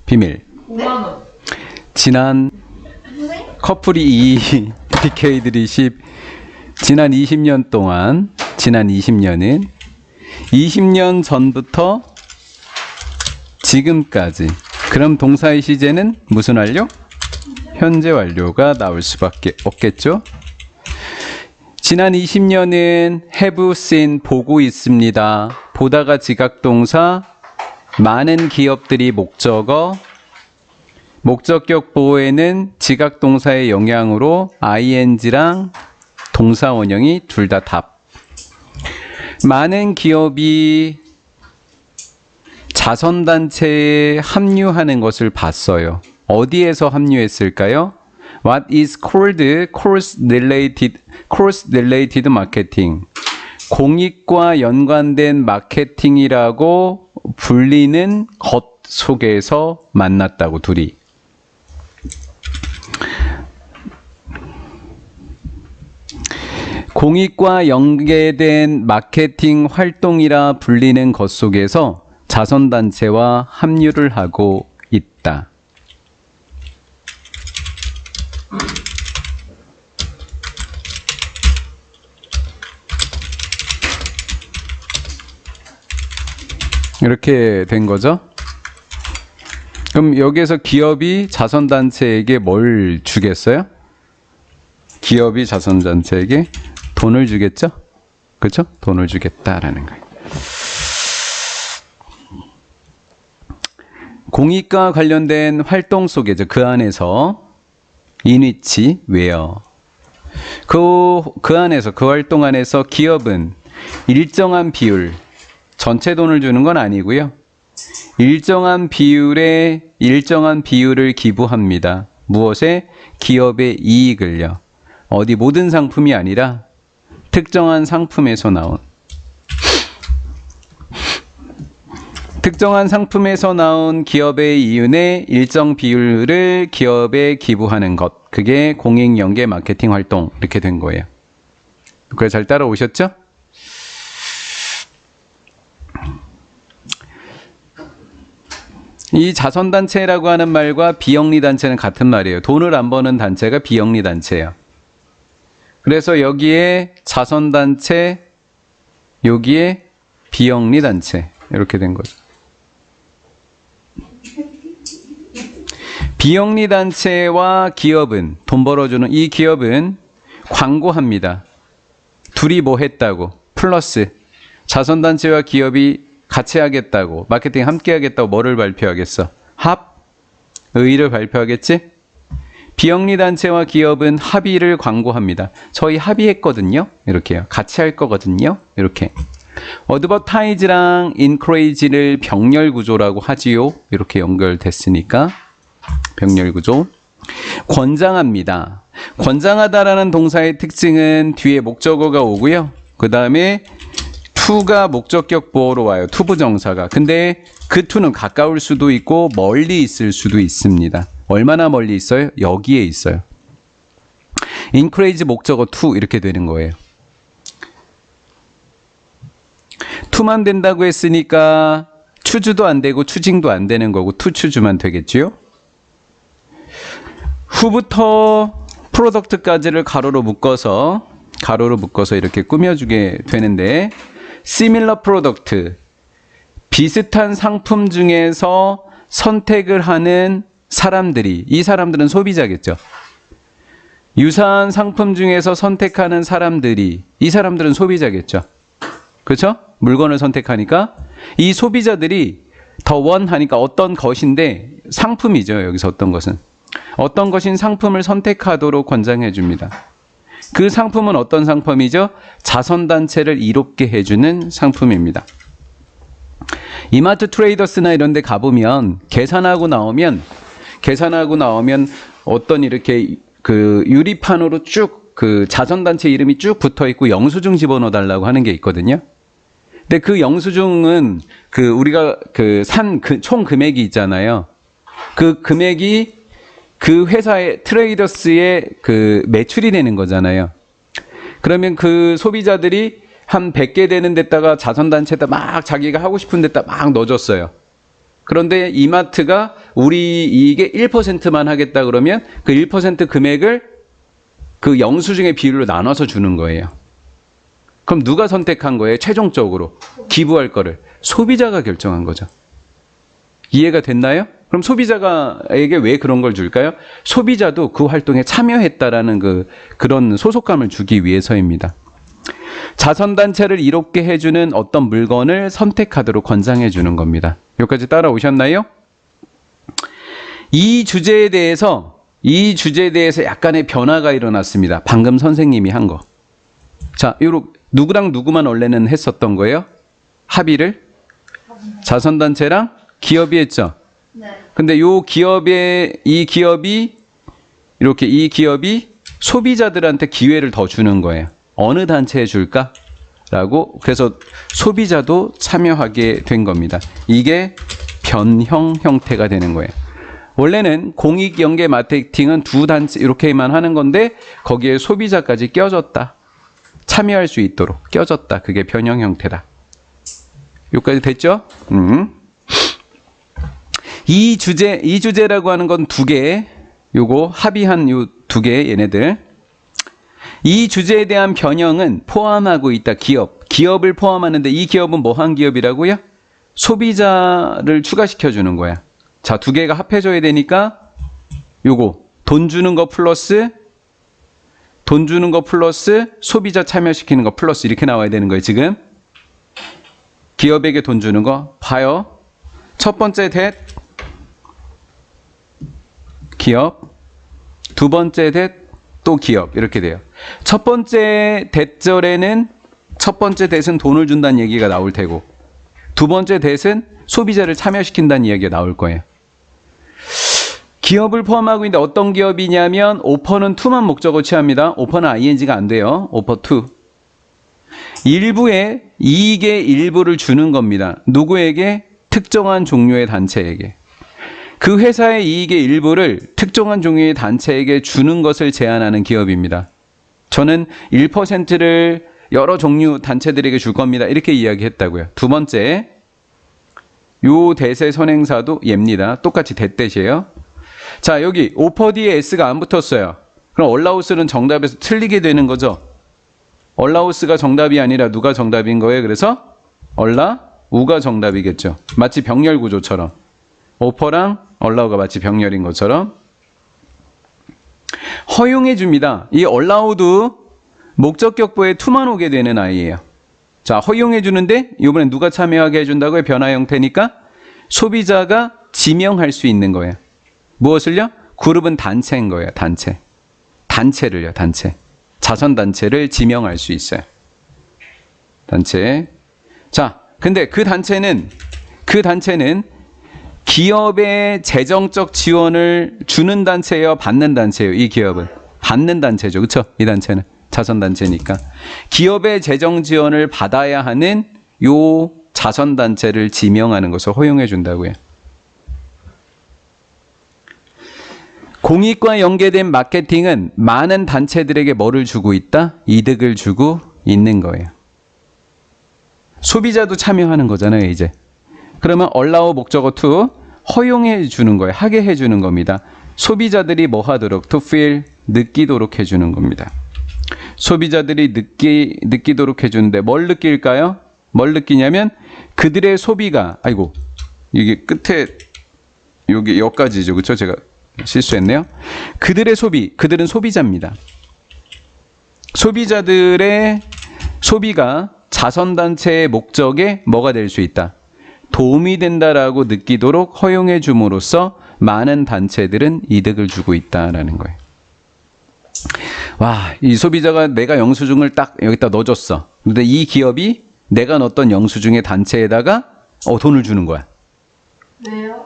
비밀. 5만 원. 지난 커플이 2, 디케이드리 10, 지난 20년 동안, 지난 20년은 20년 전부터 지금까지. 그럼 동사의 시제는 무슨 완료? 현재 완료가 나올 수밖에 없겠죠? 지난 20년은 have seen 보고 있습니다. 보다가 지각동사, 많은 기업들이 목적어, 목적격 보호에는 지각동사의 영향으로 ing랑 동사 원형이 둘 다 답. 많은 기업이 자선단체에 합류하는 것을 봤어요. 어디에서 합류했을까요? What is called cross-related marketing? 공익과 연관된 마케팅이라고 불리는 것 속에서 만났다고, 둘이. 공익과 연계된 마케팅 활동이라 불리는 것 속에서 자선단체와 합류를 하고 있다. 이렇게 된 거죠. 그럼 여기에서 기업이 자선단체에게 뭘 주겠어요? 기업이 자선단체에게 돈을 주겠죠? 그렇죠? 돈을 주겠다라는 거예요. 공익과 관련된 활동 속에죠. 그 안에서 in which, where. 그 안에서, 그 활동 안에서 기업은 일정한 비율, 전체 돈을 주는 건 아니고요. 일정한 비율을 기부합니다. 무엇에? 기업의 이익을요. 어디 모든 상품이 아니라 특정한 상품에서 나온 기업의 이윤의 일정 비율을 기업에 기부하는 것. 그게 공익연계 마케팅 활동. 이렇게 된 거예요. 그래, 잘 따라오셨죠? 이 자선단체라고 하는 말과 비영리단체는 같은 말이에요. 돈을 안 버는 단체가 비영리단체예요. 그래서 여기에 자선단체, 여기에 비영리단체. 이렇게 된 거죠. 비영리단체와 기업은, 돈 벌어주는 이 기업은 광고합니다. 둘이 뭐 했다고? 플러스 자선단체와 기업이 같이 하겠다고, 마케팅 함께 하겠다고 뭐를 발표하겠어? 합의를 발표하겠지? 비영리단체와 기업은 합의를 광고합니다. 저희 합의했거든요. 이렇게요. 같이 할 거거든요. 이렇게. 어드버타이즈랑 인크레이지를 병렬구조라고 하지요. 이렇게 연결됐으니까 병렬구조. 권장합니다. 권장하다라는 동사의 특징은 뒤에 목적어가 오고요. 그 다음에 to가 목적격 보어로 와요. 투부정사가. 근데 그 to는 가까울 수도 있고 멀리 있을 수도 있습니다. 얼마나 멀리 있어요? 여기에 있어요. encourage 목적어 to 이렇게 되는 거예요. to만 된다고 했으니까 choose도 안 되고 choosing도 안 되는 거고 to choose만 되겠지요? 후부터 프로덕트까지를 가로로 묶어서 이렇게 꾸며주게 되는데 similar product, 비슷한 상품 중에서 선택을 하는 사람들이, 이 사람들은 소비자겠죠. 유사한 상품 중에서 선택하는 사람들이, 이 사람들은 소비자겠죠. 그렇죠? 물건을 선택하니까 이 소비자들이 더 원하니까 어떤 것인데 상품이죠. 여기서 어떤 것은. 어떤 것인 상품을 선택하도록 권장해 줍니다. 그 상품은 어떤 상품이죠? 자선단체를 이롭게 해주는 상품입니다. 이마트 트레이더스나 이런 데 가보면 계산하고 나오면 어떤 이렇게 그 유리판으로 쭉 그 자선단체 이름이 쭉 붙어 있고 영수증 집어넣어 달라고 하는 게 있거든요. 근데 그 영수증은 그 우리가 그 산 그 총 금액이 있잖아요. 그 금액이 그 회사의 트레이더스의 그 매출이 되는 거잖아요. 그러면 그 소비자들이 한 100개 되는 데다가 자선단체에다 막 자기가 하고 싶은 데다 막 넣어줬어요. 그런데 이마트가 우리 이익의 1%만 하겠다 그러면 그 1% 금액을 그 영수증의 비율로 나눠서 주는 거예요. 그럼 누가 선택한 거예요? 최종적으로 기부할 거를 소비자가 결정한 거죠. 이해가 됐나요? 그럼 소비자가에게 왜 그런 걸 줄까요? 소비자도 그 활동에 참여했다라는 그런 소속감을 주기 위해서입니다. 자선단체를 이롭게 해주는 어떤 물건을 선택하도록 권장해 주는 겁니다. 여기까지 따라오셨나요? 이 주제에 대해서 약간의 변화가 일어났습니다. 방금 선생님이 한 거. 자, 누구랑 누구만 원래는 했었던 거예요? 합의를? 자선단체랑 기업이 했죠? 네. 근데 이 기업이 소비자들한테 기회를 더 주는 거예요. 어느 단체에 줄까? 라고. 그래서 소비자도 참여하게 된 겁니다. 이게 변형 형태가 되는 거예요. 원래는 공익연계 마케팅은 두 단체 이렇게만 하는 건데 거기에 소비자까지 껴졌다. 참여할 수 있도록 껴졌다. 그게 변형 형태다. 여기까지 됐죠? 이 주제라고 하는 건 두 개. 요거 합의한 요 두 개 얘네들. 이 주제에 대한 변형은 포함하고 있다. 기업을 포함하는데 이 기업은 뭐 한 기업이라고요? 소비자를 추가시켜 주는 거야. 자, 두 개가 합해져야 되니까 요거 돈 주는 거 플러스 소비자 참여시키는 거 플러스 이렇게 나와야 되는 거예요. 지금 기업에게 돈 주는 거 봐요. 첫 번째 기업, 두 번째 또 기업 이렇게 돼요. 첫 번째 대절에는 돈을 준다는 얘기가 나올 테고 두 번째 대은 소비자를 참여시킨다는 이야기가 나올 거예요. 기업을 포함하고 있는데 어떤 기업이냐면 오퍼는 to만 목적어 취합니다. 오퍼는 ing가 안 돼요. 오퍼 to. 일부의 이익의 일부를 주는 겁니다. 누구에게? 특정한 종류의 단체에게. 그 회사의 이익의 일부를 특정한 종류의 단체에게 주는 것을 제한하는 기업입니다. 저는 1%를 여러 종류 단체들에게 줄 겁니다. 이렇게 이야기했다고요. 두 번째, 요 대세 선행사도 얘입니다. 똑같이 대댓이에요. 자, 여기 오퍼 뒤에 S가 안 붙었어요. 그럼 얼라우스는 정답에서 틀리게 되는 거죠. 얼라우스가 정답이 아니라 누가 정답인 거예요? 그래서 얼라우가 정답이겠죠. 마치 병렬 구조처럼. 오퍼랑 얼라우가 마치 병렬인 것처럼. 허용해 줍니다. 이 얼라우도 목적격보에 to만 오게 되는 아이예요. 자, 허용해 주는데 이번엔 누가 참여하게 해준다고요? 변화 형태니까 소비자가 지명할 수 있는 거예요. 무엇을요? 그룹은 단체인 거예요. 단체를요. 자선단체를 지명할 수 있어요. 단체. 자, 근데 그 단체는 기업의 재정적 지원을 주는 단체예요? 받는 단체예요? 이 기업은 받는 단체죠. 그렇죠? 이 단체는 자선단체니까 기업의 재정 지원을 받아야 하는 요 자선단체를 지명하는 것을 허용해 준다고요. 공익과 연계된 마케팅은 많은 단체들에게 뭐를 주고 있다? 이득을 주고 있는 거예요. 소비자도 참여하는 거잖아요, 이제. 그러면 allow 목적어 to 허용해 주는 거예요. 하게 해 주는 겁니다. 소비자들이 뭐 하도록? to feel, 느끼도록 해 주는 겁니다. 소비자들이 느끼도록 해 주는데 뭘 느낄까요? 뭘 느끼냐면 그들의 소비가 이게 끝에 여기까지죠. 그렇죠? 제가 실수했네요. 그들의 소비, 그들은 소비자입니다. 소비자들의 소비가 자선단체의 목적에 뭐가 될 수 있다? 도움이 된다라고 느끼도록 허용해 줌으로써 많은 단체들은 이득을 주고 있다라는 거예요. 와, 이 소비자가 내가 영수증을 딱 여기다 넣어줬어. 근데 이 기업이 내가 넣었던 영수증의 단체에다가 돈을 주는 거야. 왜요?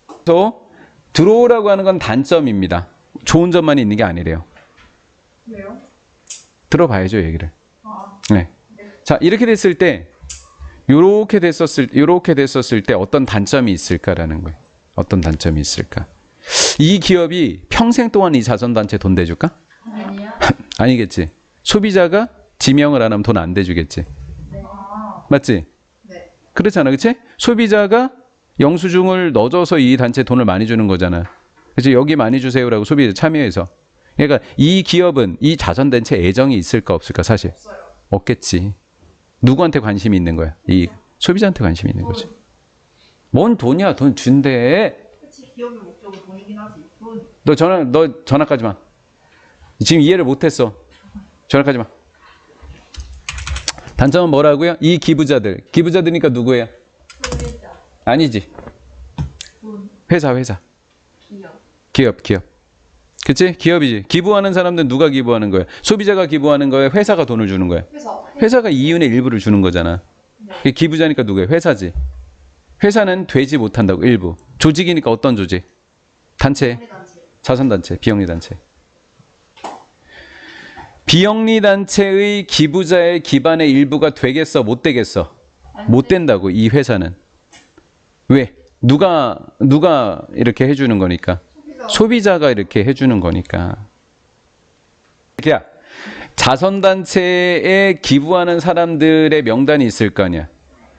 그래서 들어오라고 하는 건 단점입니다. 좋은 점만 있는 게 아니래요. 왜요? 들어봐야죠, 얘기를. 네. 네. 자, 이렇게 됐을 때 요렇게 됐었을 때 어떤 단점이 있을까라는 거예요. 어떤 단점이 있을까? 이 기업이 평생 동안 이 자선단체 돈 대줄까? 아니요. 아니겠지. 소비자가 지명을 안 하면 돈 안 대주겠지. 네. 맞지? 네. 그렇잖아, 그치? 소비자가 영수증을 넣어줘서 이 단체에 돈을 많이 주는 거잖아. 그래서 여기 많이 주세요라고 소비자 참여해서. 그러니까 이 기업은 이 자선단체 애정이 있을까 없을까 사실? 없어요. 없겠지. 누구한테 관심이 있는 거야? 이 소비자한테 관심이 있는 거지. 뭔 돈이야? 돈 준대. 그치, 기업의 목적은 돈이긴 하지. 돈. 너 전화까지 마. 지금 이해를 못했어. 전화까지 마. 단점은 뭐라고요? 이 기부자들이니까 누구예요? 소비자. 아니지. 돈. 회사. 기업. 그치? 기업이지. 기부하는 사람들은 누가 기부하는 거야? 소비자가 기부하는 거야? 회사가 돈을 주는 거야? 회사가 이윤의 일부를 주는 거잖아. 네. 기부자니까 누구예요? 회사지. 회사는 되지 못한다고 일부. 조직이니까 어떤 조직? 단체. 소비단체. 자선단체, 비영리단체. 비영리단체의 기부자의 기반의 일부가 되겠어? 못 되겠어? 못 된다고, 이 회사는. 왜? 누가 이렇게 해주는 거니까? 소비자가 이렇게 해주는 거니까. 야, 자선단체에 기부하는 사람들의 명단이 있을 거 아니야?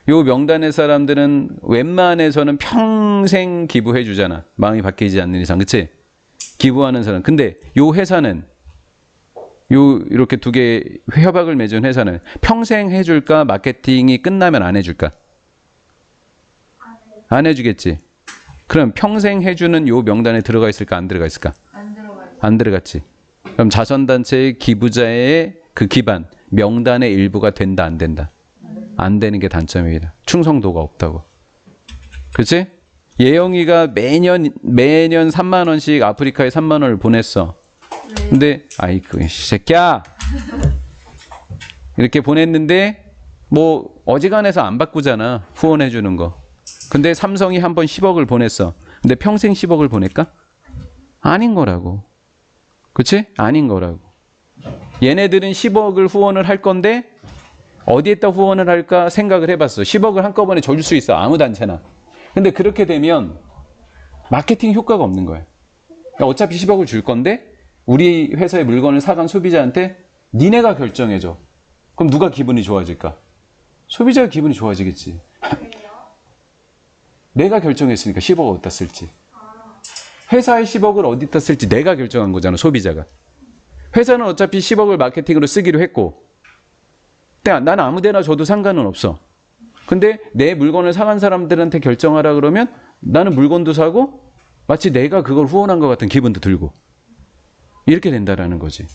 요 명단의 사람들은 웬만해서는 평생 기부해 주잖아. 마음이 바뀌지 않는 이상, 그치? 기부하는 사람. 근데 요 회사는 이렇게 두 개 협약을 맺은 회사는 평생 해줄까? 마케팅이 끝나면 안 해줄까? 안 해주겠지. 그럼 평생 해주는 요 명단에 들어가 있을까? 안 들어가 있을까? 안 들어가요. 안 들어갔지. 그럼 자선단체의 기부자의 그 기반, 명단의 일부가 된다, 안 된다? 안 되는 게 단점이다. 충성도가 없다고. 그치? 예영이가 매년 3만 원씩 아프리카에 3만 원을 보냈어. 네. 근데 아이고 이 새끼야 이렇게 보냈는데 뭐 어지간해서 안 바꾸잖아. 후원해 주는 거. 근데 삼성이 한 번 10억을 보냈어. 근데 평생 10억을 보낼까? 아닌 거라고. 그치? 아닌 거라고. 얘네들은 10억을 후원을 할 건데 어디에다 후원을 할까 생각을 해봤어. 10억을 한꺼번에 줄 수 있어. 아무 단체나. 근데 그렇게 되면 마케팅 효과가 없는 거야. 그러니까 어차피 10억을 줄 건데 우리 회사의 물건을 사간 소비자한테 니네가 결정해줘. 그럼 누가 기분이 좋아질까? 소비자가 기분이 좋아지겠지. 내가 결정했으니까 10억을 어디다 쓸지. 회사의 10억을 어디다 쓸지 내가 결정한 거잖아, 소비자가. 회사는 어차피 10억을 마케팅으로 쓰기로 했고 나는 아무 데나 줘도 상관은 없어. 근데 내 물건을 사간 사람들한테 결정하라 그러면 나는 물건도 사고 마치 내가 그걸 후원한 것 같은 기분도 들고 이렇게 된다라는 거지.